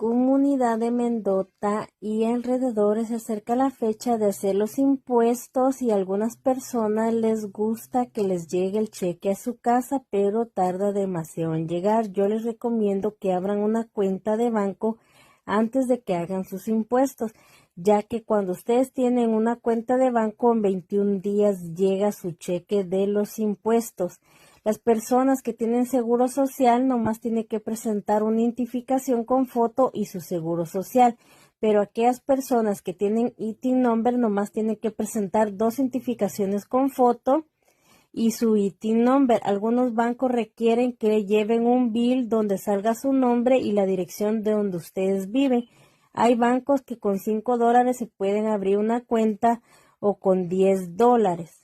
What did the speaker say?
comunidad de Mendota y alrededores se acerca la fecha de hacer los impuestos y a algunas personas les gusta que les llegue el cheque a su casa, pero tarda demasiado en llegar. Yo les recomiendo que abran una cuenta de banco antes de que hagan sus impuestos, ya que cuando ustedes tienen una cuenta de banco en 21 días llega su cheque de los impuestos. Las personas que tienen seguro social nomás tienen que presentar una identificación con foto y su seguro social, pero aquellas personas que tienen ITIN number nomás tienen que presentar 2 identificaciones con foto y su ITIN number. Algunos bancos requieren que lleven un bill donde salga su nombre y la dirección de donde ustedes viven. Hay bancos que con $5 se pueden abrir una cuenta o con $10.